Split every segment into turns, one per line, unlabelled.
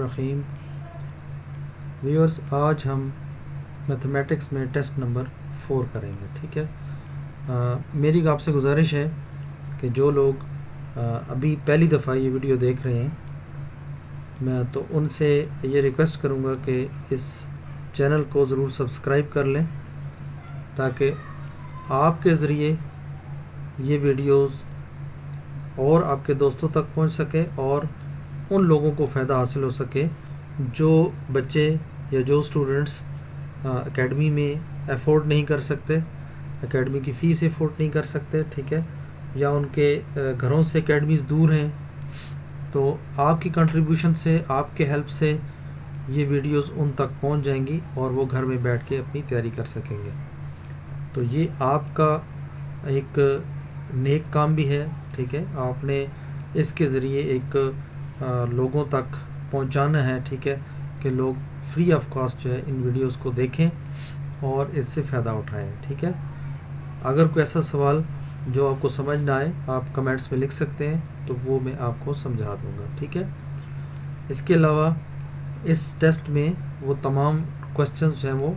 रहीम viewers, आज हम mathematics में टेस्ट नंबर 4 करेंगे। ठीक है, मेरी आपसे गुजारिश है कि जो लोग अभी पहली दफ़ा ये वीडियो देख रहे हैं, मैं तो उनसे ये रिक्वेस्ट करूँगा कि इस चैनल को ज़रूर सब्सक्राइब कर लें ताकि आपके ज़रिए ये वीडियोस और आपके दोस्तों तक पहुंच सके और उन लोगों को फ़ायदा हासिल हो सके जो बच्चे या जो स्टूडेंट्स एकेडमी में अफोर्ड नहीं कर सकते, एकेडमी की फ़ीस अफोर्ड नहीं कर सकते। ठीक है, या उनके घरों से एकेडमीज़ दूर हैं, तो आपकी कंट्रीब्यूशन से, आपके हेल्प से ये वीडियोस उन तक पहुंच जाएंगी और वो घर में बैठ के अपनी तैयारी कर सकेंगे। तो ये आपका एक नेक काम भी है। ठीक है, आपने इसके ज़रिए एक लोगों तक पहुंचाना है। ठीक है, कि लोग फ्री ऑफ कॉस्ट जो है इन वीडियोस को देखें और इससे फ़ायदा उठाएं। ठीक है, अगर कोई ऐसा सवाल जो आपको समझ ना आए, आप कमेंट्स में लिख सकते हैं, तो वो मैं आपको समझा दूंगा। ठीक है, इसके अलावा इस टेस्ट में वो तमाम क्वेश्चंस जो हैं वो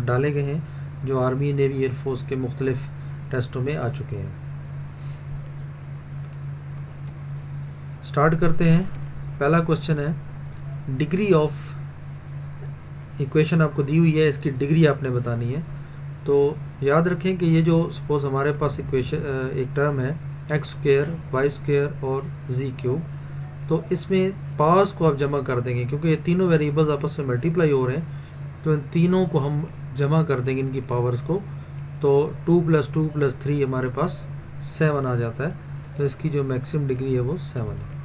डाले गए हैं जो आर्मी, नेवी, एयरफोर्स के मुख्तलिफ टेस्टों में आ चुके हैं। स्टार्ट करते हैं। पहला क्वेश्चन है, डिग्री ऑफ इक्वेशन आपको दी हुई है, इसकी डिग्री आपने बतानी है। तो याद रखें कि ये जो सपोज हमारे पास इक्वेशन एक टर्म है एक्स स्क्वायर, वाई स्क्वायर और जी क्यूब, तो इसमें पावर्स को आप जमा कर देंगे क्योंकि ये तीनों वेरिएबल्स आपस में मल्टीप्लाई हो रहे हैं, तो इन तीनों को हम जमा कर देंगे इनकी पावर्स को। तो 2 + 2 + 3 हमारे पास 7 आ जाता है। तो इसकी जो मैक्सिमम डिग्री है वो 7 है।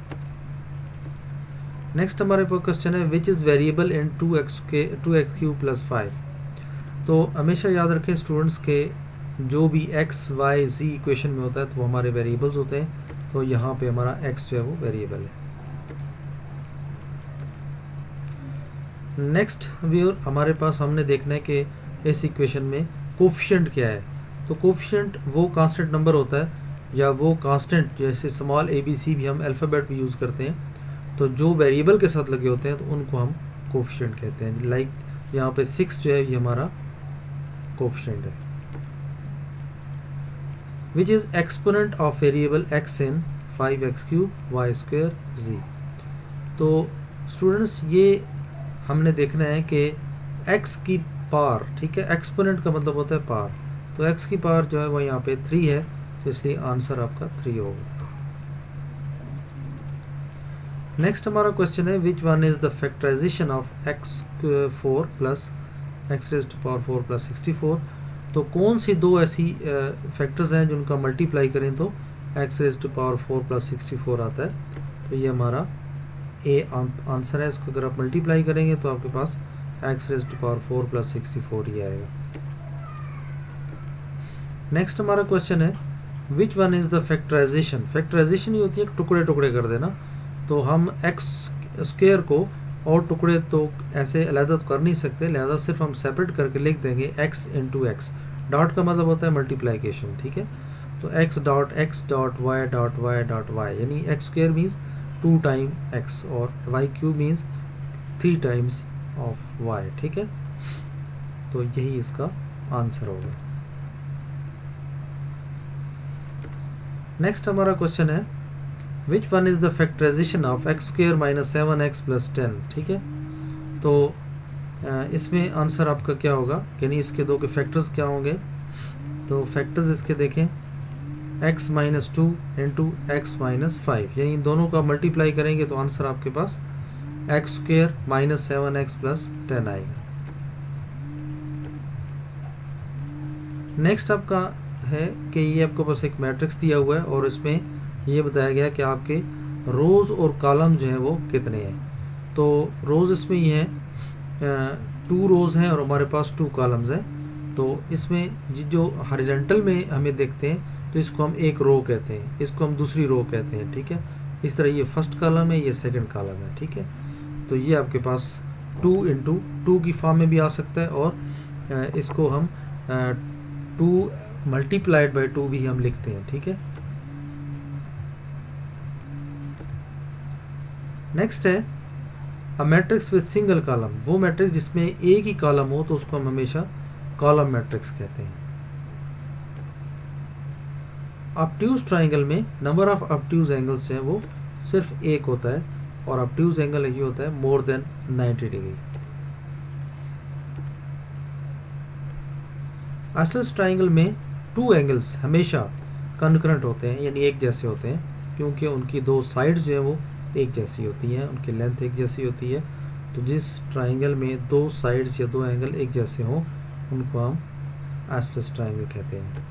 नेक्स्ट हमारे पास क्वेश्चन है, which is variable in 2x³ + 5। तो हमेशा याद रखें स्टूडेंट्स के जो भी x, y, z इक्वेशन में होता है तो वो हमारे वेरिएबल्स होते हैं। तो यहाँ पे हमारा x जो है वो वेरिएबल है। नेक्स्ट व्यूअर, हमारे पास हमने देखना है कि इस इक्वेशन में कोफिशिएंट क्या है। तो कोफिशिएंट वो कांस्टेंट नंबर होता है या वो कांस्टेंट, जैसे स्मॉल ABC भी हम अल्फ़ाबेट भी यूज़ करते हैं, तो जो वेरिएबल के साथ लगे होते हैं तो उनको हम कोफिशिएंट कहते हैं। लाइक यहाँ पे 6 जो है ये हमारा कोफिशिएंट है। Which is exponent of variable x in 5x³ y² z। तो स्टूडेंट्स ये हमने देखना है कि x की पावर, ठीक है, एक्सपोनेंट का मतलब होता है पावर, तो x की पावर जो है वो यहाँ पे 3 है, तो इसलिए आंसर आपका 3 होगा। नेक्स्ट हमारा क्वेश्चन है, which one is the factorisation of x4 + x⁴ + 64। तो कौन सी दो ऐसी फैक्टर्स हैं जिनका मल्टीप्लाई करें तो x⁴ + 64 आता है। तो ये हमारा ए आंसर है। इसको अगर आप मल्टीप्लाई करेंगे तो आपके पास x⁴ + 64 ही आएगा। नेक्स्ट हमारा क्वेश्चन है, which one is the factorisation. Factorisation ही होती है टुकड़े टुकड़े कर देना। तो हम x² को और टुकड़े तो ऐसे अलग तो कर नहीं सकते, लिहाजा सिर्फ हम सेपरेट करके लिख देंगे x × x। डॉट का मतलब होता है मल्टीप्लिकेशन। ठीक है, तो x.x.y.y.y यानी x² मीन्स 2 टाइम x और y³ means 3 times of y। ठीक है, तो यही इसका आंसर होगा। नेक्स्ट हमारा क्वेश्चन है, which one is the factorisation of x² - 7x + 10। ठीक है, तो इसमें आंसर आपका क्या होगा, यानी इसके दो के फैक्टर्स क्या होंगे। तो फैक्टर्स इसके देखें, x - 2 × x - 5, यानी इन दोनों का मल्टीप्लाई करेंगे तो आंसर आपके पास x² - 7x + 10 आएगा। नेक्स्ट आपका है कि ये आपको बस एक मैट्रिक्स दिया हुआ है और इसमें ये बताया गया कि आपके रोज़ और कॉलम जो हैं वो कितने हैं। तो रोज़ इसमें ये हैं 2 रोज़ हैं और हमारे पास 2 कॉलम्स हैं। तो इसमें जो हॉरिजॉन्टल में हमें देखते हैं तो इसको हम एक रो कहते हैं, इसको हम दूसरी रो कहते हैं। ठीक है, इस तरह ये फर्स्ट कॉलम है, ये सेकंड कॉलम है। ठीक है, तो ये आपके पास 2 × 2 की फॉर्म में भी आ सकता है और इसको हम 2 × 2 भी हम लिखते हैं। ठीक है, नेक्स्ट है a matrix with single column, वो मैट्रिक्स जिसमें एक ही कॉलम हो तो उसको हम हमेशा कॉलम मैट्रिक्स कहते हैं। ऑब्ट्यूज ट्राइंगल में नंबर ऑफ ऑब्ट्यूज एंगल्स हैं वो सिर्फ एक होता है, और ऑब्ट्यूज एंगल ये होता है more than 90 degree. Isosceles triangle में टू एंगल्स हमेशा कनकरेंट होते हैं, यानी एक जैसे होते हैं, क्योंकि उनकी दो साइड्स जो है वो एक जैसी होती हैं, उनकी लेंथ एक जैसी होती है। तो जिस ट्राइंगल में दो साइड्स या दो एंगल एक जैसे हों उनको हम आइसोसेलेस ट्राइंगल कहते हैं।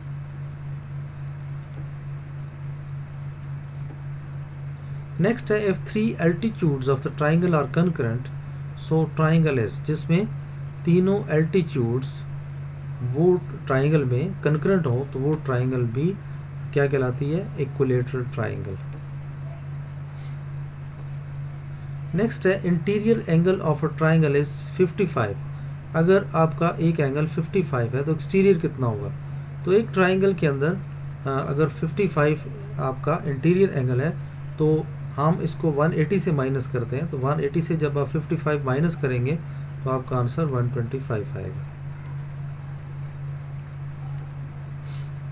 नेक्स्ट है if three altitudes of the triangle are concurrent so triangle is, जिसमें तीनों एल्टीट्यूड्स वो ट्राइंगल में कनकरेंट हो तो वो ट्राइंगल भी क्या कहलाती है, इक्विलेटरल ट्राइंगल। नेक्स्ट है interior angle of a triangle is 55। अगर आपका एक एंगल 55 है तो एक्सटीरियर कितना होगा, तो एक ट्राइंगल के अंदर अगर 55 आपका इंटीरियर एंगल है तो हम इसको 180 से माइनस करते हैं, तो 180 से जब आप 55 माइनस करेंगे तो आपका आंसर 125 आएगा।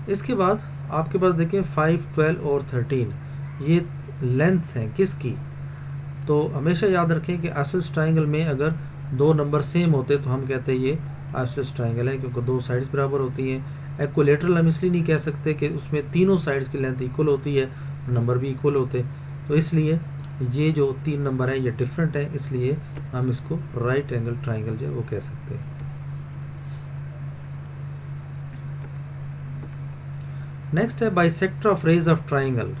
इसके बाद आपके पास देखें 5, 12 और 13 ये लेंथ है किसकी, तो हमेशा याद रखें कि आइसोसेलेस ट्राइंगल में अगर दो नंबर सेम होते तो हम कहते हैं ये आइसोसेलेस ट्राइंगल है, क्योंकि दो साइड्स बराबर होती हैं। इक्विलेटरल हम इसलिए नहीं कह सकते कि उसमें तीनों साइड्स की लेंथ इक्वल होती है, नंबर भी इक्वल होते, तो इसलिए ये जो तीन नंबर है ये डिफरेंट है, इसलिए हम इसको राइट एंगल ट्राइंगल जो है वो कह सकते हैं। नेक्स्ट है bisector of rays of triangle.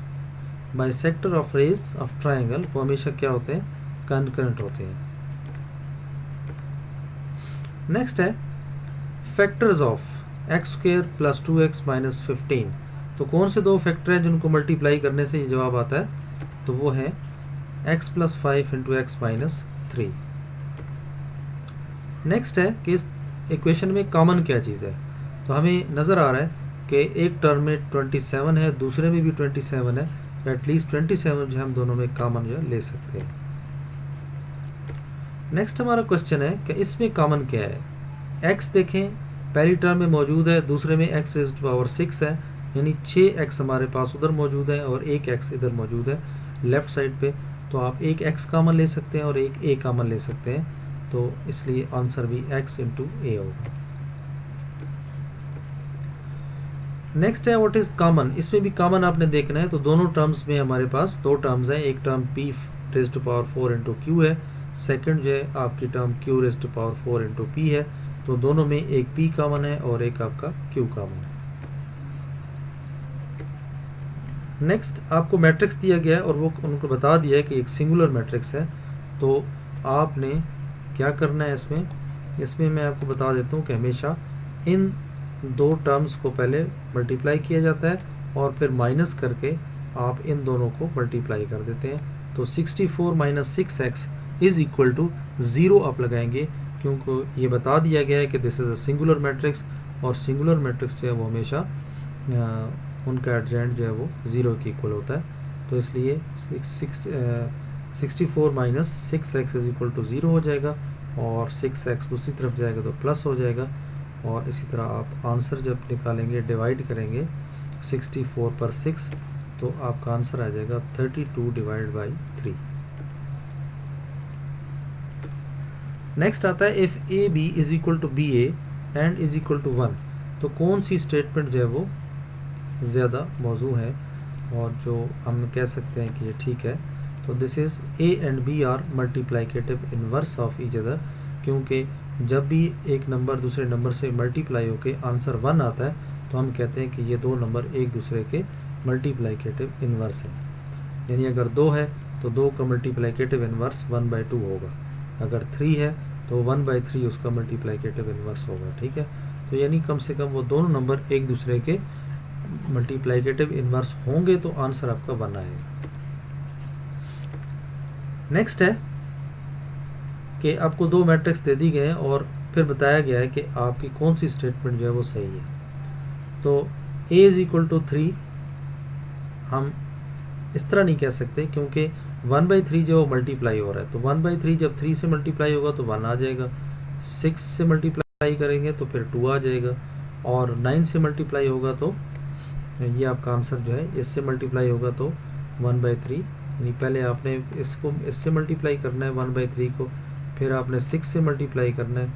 Bisector of rays of triangle वो हमेशा क्या होते हैं, कनकरेंट होते हैं। नेक्स्ट है factors of x square plus 2x minus 15। तो कौन से दो फैक्टर हैं जिनको मल्टीप्लाई करने से ये जवाब आता है, तो वो है x plus 5 into x minus 3। Next है कि इस इक्वेशन में कॉमन क्या चीज़ है, तो हमें नज़र आ रहा है कि एक टर्म में 27 है, दूसरे में भी 27 है, तो एटलीस्ट 27 जो हम दोनों में कॉमन जो है ले सकते हैं। नेक्स्ट हमारा क्वेश्चन है कि इसमें कॉमन क्या है। x देखें पहली टर्म में मौजूद है, दूसरे में x रेज़्ड टू पावर 6 है, यानी 6x हमारे पास उधर मौजूद है और एक x इधर मौजूद है लेफ्ट साइड पे, तो आप एक x कॉमन ले सकते हैं और एक a कॉमन ले सकते हैं, तो इसलिए आंसर भी x इंटू a होगा। नेक्स्ट है व्हाट इज कॉमन। इसमें भी कॉमन आपने देखना है, तो दोनों टर्म्स में हमारे पास दो टर्म्स हैं, एक term p raised to power 4 into q है, सेकंड जो है आपकी term q raised to power 4 into p है, तो दोनों में एक p कॉमन है और एक आपका q कॉमन है। नेक्स्ट आपको मैट्रिक्स दिया गया है और वो उनको बता दिया है कि एक सिंगुलर मैट्रिक्स है, तो आपने क्या करना है इसमें मैं आपको बता देता हूँ कि हमेशा इन दो टर्म्स को पहले मल्टीप्लाई किया जाता है और फिर माइनस करके आप इन दोनों को मल्टीप्लाई कर देते हैं, तो 64 minus 6x is equal to 0 आप लगाएंगे, क्योंकि ये बता दिया गया है कि this is a singular matrix, और सिंगुलर मैट्रिक्स जो है वो हमेशा उनका एडजेंट जो है वो 0 के इक्वल होता है, तो इसलिए 64 minus 6x is equal to 0 हो जाएगा और 6x दूसरी तरफ जाएगा तो प्लस हो जाएगा, और इसी तरह आप आंसर जब निकालेंगे डिवाइड करेंगे 64 पर 6 तो आपका आंसर आ जाएगा 32 डिवाइड बाई 3। नेक्स्ट आता है if A B is equal to b a and is equal to 1, तो कौन सी स्टेटमेंट जो है वो ज़्यादा मौजू है और जो हम कह सकते हैं कि ये ठीक है, तो this is A and B are multiplicative inverse of each other, क्योंकि जब भी एक नंबर दूसरे नंबर से मल्टीप्लाई होके आंसर 1 आता है तो हम कहते हैं कि ये दो नंबर एक दूसरे के मल्टीप्लाइकेटिव इनवर्स है, यानी अगर 2 है तो 2 का मल्टीप्लाइकेटिव इनवर्स 1/2 होगा, अगर 3 है तो 1/3 उसका मल्टीप्लाइकेटिव इनवर्स होगा, ठीक है। तो यानी कम से कम वो दोनों नंबर एक दूसरे के मल्टीप्लाइकेटिव इनवर्स होंगे तो आंसर आपका 1 आएगा। नेक्स्ट है कि आपको दो मैट्रिक्स दे दी गए हैं और फिर बताया गया है कि आपकी कौन सी स्टेटमेंट जो है वो सही है, तो a इज इक्वल टू 3 हम इस तरह नहीं कह सकते, क्योंकि 1/3 जो मल्टीप्लाई हो रहा है, तो 1/3 जब 3 से मल्टीप्लाई होगा तो 1 आ जाएगा, 6 से मल्टीप्लाई करेंगे तो फिर 2 आ जाएगा, और 9 से मल्टीप्लाई होगा तो ये आपका आंसर जो है, इससे मल्टीप्लाई होगा तो 1/3, यानी पहले आपने इसको इससे मल्टीप्लाई करना है 1/3 को, फिर आपने 6 से मल्टीप्लाई करना है,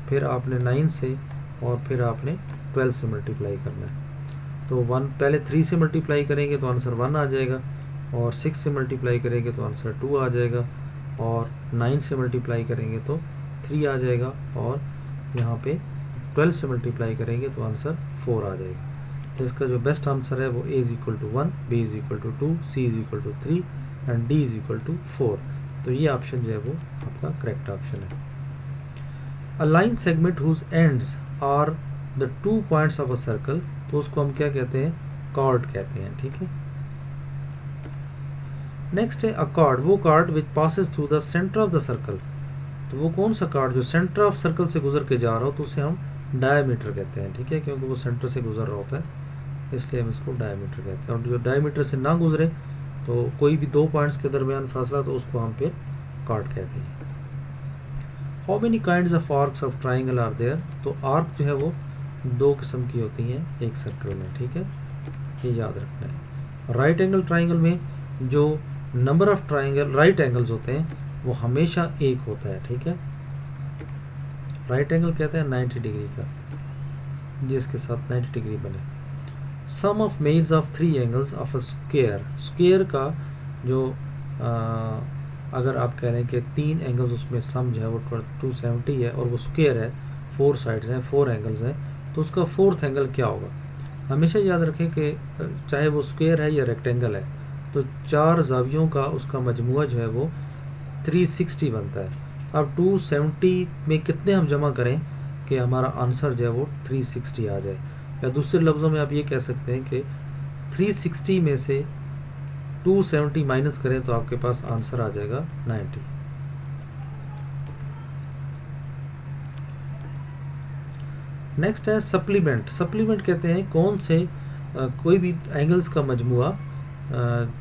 फिर आपने 9 से, और फिर आपने 12 से मल्टीप्लाई करना है। तो 1 पहले 3 से मल्टीप्लाई करेंगे तो आंसर 1 आ जाएगा, और 6 से मल्टीप्लाई करेंगे तो आंसर 2 आ जाएगा, और 9 से मल्टीप्लाई करेंगे तो 3 आ जाएगा, और यहाँ पे 12 से मल्टीप्लाई करेंगे तो आंसर 4 आ जाएगा। तो इसका जो बेस्ट आंसर है वो A = 1, B = 2, C = 3 and D = 4। तो ये ऑप्शन जो है वो आपका करेक्ट ऑप्शन है। A line segment whose ends are the 2 points of a circle, तो उसको हम क्या कहते हैं, कॉर्ड कहते हैं, ठीक है। नेक्स्ट है अ कॉर्ड, वो chord which passes through the centre of the circle, तो वो कौन सा कॉर्ड जो सेंटर ऑफ सर्कल से गुजर के जा रहा हो तो उसे हम डायमीटर कहते हैं, ठीक है, क्योंकि वो सेंटर से गुजर रहा होता है इसलिए हम इसको डायमीटर कहते हैं। और जो डायमीटर से ना गुजरे तो कोई भी 2 पॉइंट्स के दरमियान फासला, तो उसको हम फिर कॉर्ड कहते हैं। How many kinds of arcs of triangle are there, तो आर्क जो है वो 2 किस्म की होती हैं एक सर्कल में, ठीक है, ये याद रखना है। राइट एंगल ट्राइंगल में जो number of triangle right angles होते हैं वो हमेशा 1 होता है, ठीक है। राइट एंगल कहते हैं 90 डिग्री का, जिसके साथ 90 डिग्री बने। Sum of meds of 3 angles of a square, square का जो अगर आप कह रहे हैं कि 3 एंगल्स उसमें सम जो है वो 270 है, और वो स्क्वायर है, 4 साइड्स हैं, 4 एंगल्स हैं, तो उसका 4th एंगल क्या होगा। हमेशा याद रखें कि चाहे वो स्क्वायर है या रेक्टेंगल है, तो 4 जावियों का उसका मजमुआ जो है वो 360 बनता है। अब 270 में कितने हम जमा करें कि हमारा आंसर जो है वो 360 आ जाए, या दूसरे लफ्ज़ों में आप ये कह सकते हैं कि 360 में से 270 माइनस करें तो आपके पास आंसर आ जाएगा 90। नेक्स्ट है सप्लीमेंट, सप्लीमेंट कहते हैं कौन से कोई भी एंगल्स का मजमुआ,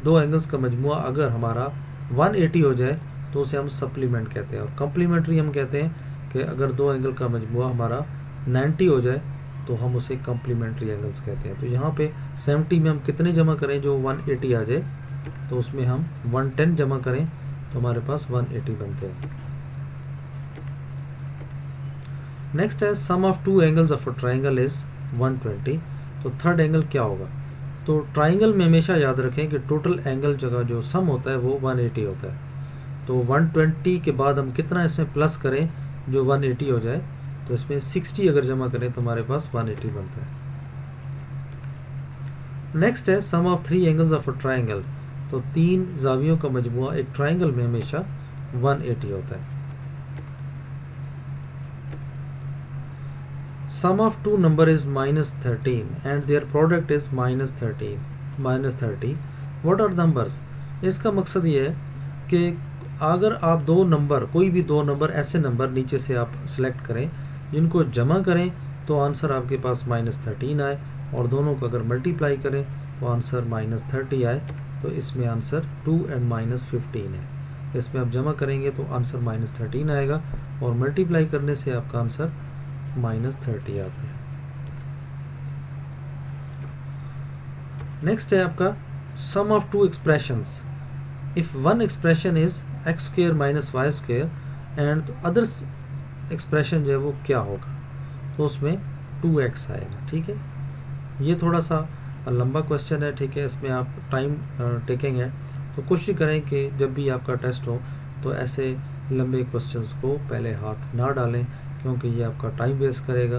2 एंगल्स का मजमुआ अगर हमारा 180 हो जाए तो उसे हम सप्लीमेंट कहते हैं। और कम्प्लीमेंट्री हम कहते हैं कि अगर 2 एंगल का मजमुआ हमारा 90 हो जाए तो हम उसे कम्प्लीमेंट्री एंगल्स कहते हैं। तो यहाँ पे 70 में हम कितने जमा करें जो 180 आ जाए, तो उसमें हम 110 जमा करें तो हमारे पास 180 बनते हैं। नेक्स्ट है sum of 2 angles of a triangle is 120, तो 3rd एंगल क्या होगा। तो ट्राइंगल में हमेशा याद रखें कि टोटल एंगल जगह जो सम होता है वो 180 होता है, तो 120 के बाद हम कितना इसमें प्लस करें जो 180 हो जाए, तो इसमें 60 अगर जमा करें तो हमारे पास 180 बनता है। नेक्स्ट है sum of 3 angles of a triangle, तो 3 जावियों का मजमुआ एक ट्राइंगल में हमेशा 180 होता है। Sum of 2 number is -13 and their product is -30। What are numbers, इसका मकसद ये है कि अगर आप 2 नंबर, कोई भी 2 नंबर ऐसे नंबर नीचे से आप सिलेक्ट करें जिनको जमा करें तो आंसर आपके पास -13 आए, और दोनों को अगर मल्टीप्लाई करें तो आंसर -30 आए, तो इसमें आंसर 2 एंड -15 है। इसमें आप जमा करेंगे तो आंसर -13 आएगा, और मल्टीप्लाई करने से आपका आंसर -30 आता है। नेक्स्ट है आपका sum of 2 expressions, if one expression is x² - y² and others expression जो है वो क्या होगा, तो उसमें 2x आएगा, ठीक है। ये थोड़ा सा लंबा क्वेश्चन है, ठीक है, इसमें आप टाइम टेकिंग है, तो कोशिश करें कि जब भी आपका टेस्ट हो तो ऐसे लंबे क्वेश्चंस को पहले हाथ ना डालें, क्योंकि ये आपका टाइम वेस्ट करेगा।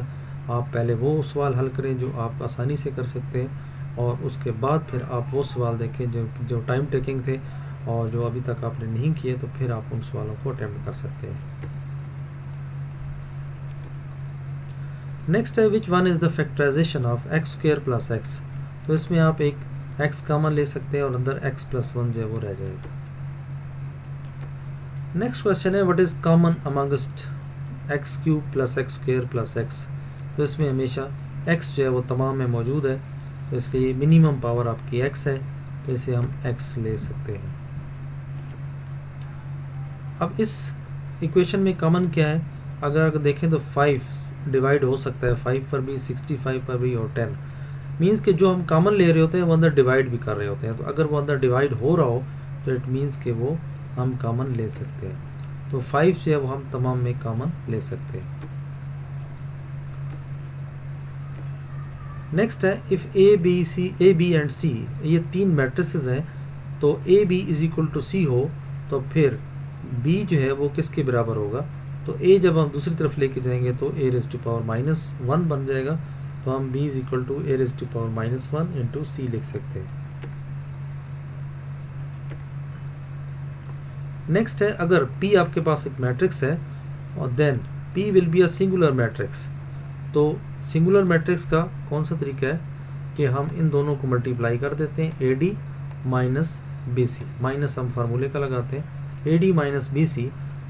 आप पहले वो सवाल हल करें जो आप आसानी से कर सकते हैं, और उसके बाद फिर आप वो सवाल देखें जो टाइम टेकिंग थे और जो अभी तक आपने नहीं किए, तो फिर आप उन सवालों को अटेम्प्ट कर सकते हैं। नेक्स्ट है which one is the factorisation of x² + x, तो इसमें आप एक x कॉमन ले सकते हैं और अंदर x + 1 जो है वो रह जाएगा। नेक्स्ट क्वेश्चन है what is common amongst x³ + x² + x, तो इसमें हमेशा x जो है वो तमाम में मौजूद है, तो इसलिए मिनिमम पावर आपकी x है, तो इसे हम x ले सकते हैं। अब इस इक्वेशन में कॉमन क्या है, अगर देखें तो 5 डिवाइड हो सकता है, 5 पर भी, 65 पर भी और 10, मीन्स कि जो हम कॉमन ले रहे होते हैं वो अंदर डिवाइड भी कर रहे होते हैं। तो अगर वो अंदर डिवाइड हो रहा हो तो इट मीन्स कि वो हम कॉमन ले सकते हैं। तो 5 से वो हम तमाम में कॉमन ले सकते हैं। नेक्स्ट है if A B and C, ये 3 मैट्रिसेस हैं, तो A B is equal to C हो तो फिर बी जो है वो किसके बराबर होगा, तो ए जब हम दूसरी तरफ लेके जाएंगे तो ए रेज़ टू पावर -1 बन जाएगा, तो हम b is equal to A raise to power -1 into C लिख सकते हैं। नेक्स्ट है अगर p आपके पास एक मैट्रिक्स है और then p will be a singular matrix, तो सिंगुलर मैट्रिक्स का कौन सा तरीका है कि हम इन दोनों को मल्टीप्लाई कर देते हैं, a d minus B C, minus हम फार्मूले का लगाते हैं a d minus B c,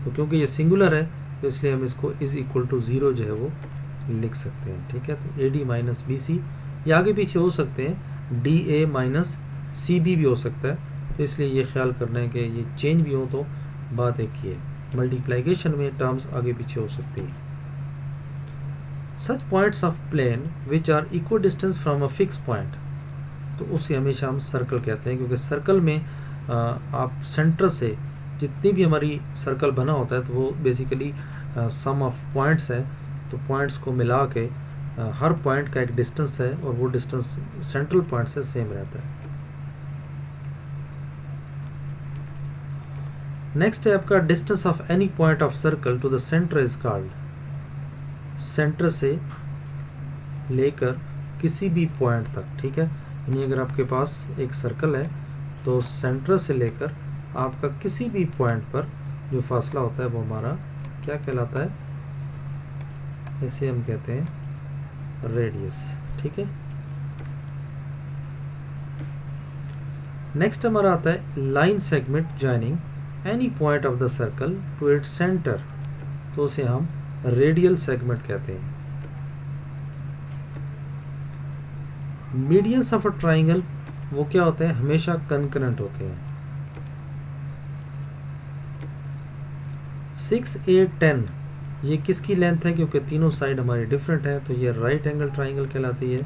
तो क्योंकि ये सिंगुलर है तो इसलिए हम इसको इज इक्वल टू 0 जो है वो लिख सकते हैं। ठीक है, तो a d minus B c, ये आगे पीछे हो सकते हैं, d a minus c b भी हो सकता है, तो इसलिए ये ख्याल करना है कि ये चेंज भी हो तो बात एक ही है, मल्टीप्लिकेशन में टर्म्स आगे पीछे हो सकती है। Such points of plane which are equal distance from a fix point, तो उसे हमेशा हम सर्कल कहते हैं, क्योंकि सर्कल में आप सेंटर से जितनी भी हमारी सर्कल बना होता है तो वो बेसिकली सम ऑफ पॉइंट्स है, तो पॉइंट्स को मिला के हर पॉइंट का एक डिस्टेंस है और वो डिस्टेंस सेंट्रल पॉइंट से सेम रहता है। नेक्स्ट है आपका distance of any point of circle to the centre is called, centre से लेकर किसी भी पॉइंट तक, ठीक है, यानी अगर आपके पास एक सर्कल है तो सेंटर से लेकर आपका किसी भी पॉइंट पर जो फासला होता है वो हमारा क्या कहलाता है, इसे हम कहते हैं रेडियस। ठीक है, नेक्स्ट हमारा आता है line segment joining any point of the circle to its centre, तो उसे हम रेडियल सेगमेंट कहते हैं। मीडियंस ऑफ अ ट्राइंगल वो क्या होते हैं, हमेशा कंकरेंट होते हैं। 6, 8, 10 ये किसकी लेंथ है, क्योंकि तीनों साइड हमारी डिफरेंट है, तो ये राइट एंगल ट्राइंगल कहलाती है।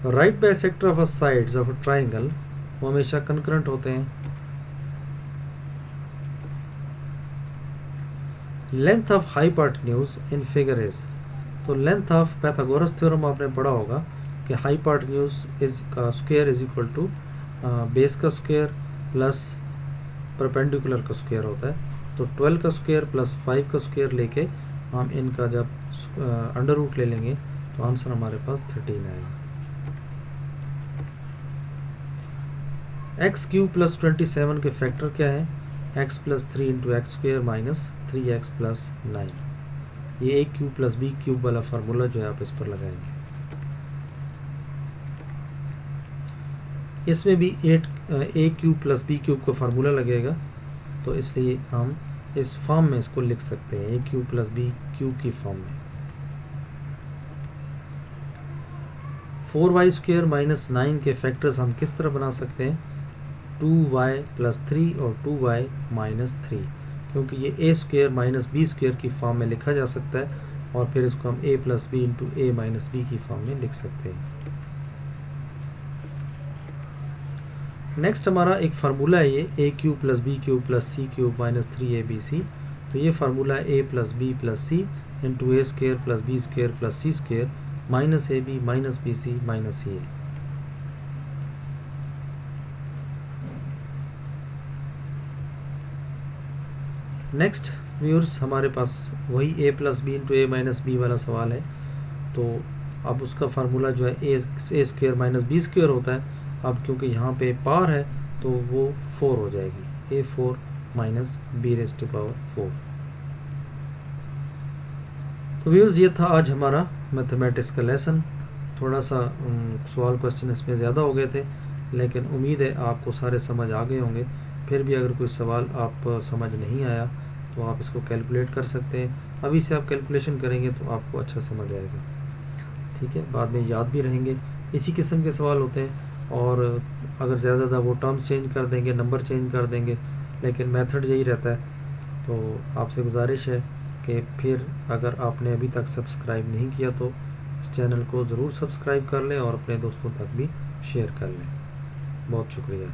Right bisector of a sides of a triangle वो हमेशा कंकरेंट होते हैं। Length of hypotenuse in figure is, तो लेंथ ऑफ पाइथागोरस थ्योरम आपने पढ़ा होगा कि हाइपोटेन्यूज इज का square is equal to base का स्क्वायर प्लस परपेंडिकुलर का स्क्वायर होता है, तो 12 का स्क्वायर प्लस 5 का स्क्वायर लेके हम इनका जब अंडर रूट ले लेंगे तो आंसर हमारे पास 13 आएगा। एक्स क्यूब प्लस 27 के फैक्टर क्या है, x plus 3 into x square minus 3x plus 9, ये A cube plus B cube वाला फार्मूला जो है आप इस पर लगाएंगे। इसमें भी ए क्यूब प्लस बी क्यूब का फार्मूला लगेगा, तो इसलिए हम इस फॉर्म में इसको लिख सकते हैं, ए क्यूब प्लस बी क्यूब की फॉर्म में। 4y स्क्वायर माइनस 9 के फैक्टर्स हम किस तरह बना सकते हैं, 2y प्लस 3 और 2y माइनस 3, क्योंकि ये ए स्क्वायर माइनस बी स्क्वायर की फॉर्म में लिखा जा सकता है और फिर इसको हम ए plus B into A minus B की फॉर्म में लिख सकते हैं। नेक्स्ट हमारा एक फार्मूला है, ये A cube plus B cube plus C cube minus 3ab, तो ये formula A plus B plus C into A square plus B square plus C square minus A B minus B C minus C A. Next viewers हमारे पास वही A plus B into A minus B वाला सवाल है, तो अब उसका formula जो है A square minus B square होता है। अब क्योंकि यहाँ पे पावर है तो वो 4 हो जाएगी, a4 minus b raise to power 4। तो व्यूअर्स ये था आज हमारा मैथमेटिक्स का लेसन। थोड़ा सा सवाल क्वेश्चन इसमें ज़्यादा हो गए थे, लेकिन उम्मीद है आपको सारे समझ आ गए होंगे। फिर भी अगर कोई सवाल आप समझ नहीं आया तो आप इसको कैलकुलेट कर सकते हैं। अभी से आप कैलकुलेशन करेंगे तो आपको अच्छा समझ आएगा, ठीक है, बाद में याद भी रहेंगे। इसी किस्म के सवाल होते हैं और अगर ज़्यादा ज़्यादा वो टर्म्स चेंज कर देंगे, नंबर चेंज कर देंगे, लेकिन मेथड यही रहता है। तो आपसे गुजारिश है कि फिर अगर आपने अभी तक सब्सक्राइब नहीं किया तो इस चैनल को ज़रूर सब्सक्राइब कर लें और अपने दोस्तों तक भी शेयर कर लें। बहुत शुक्रिया।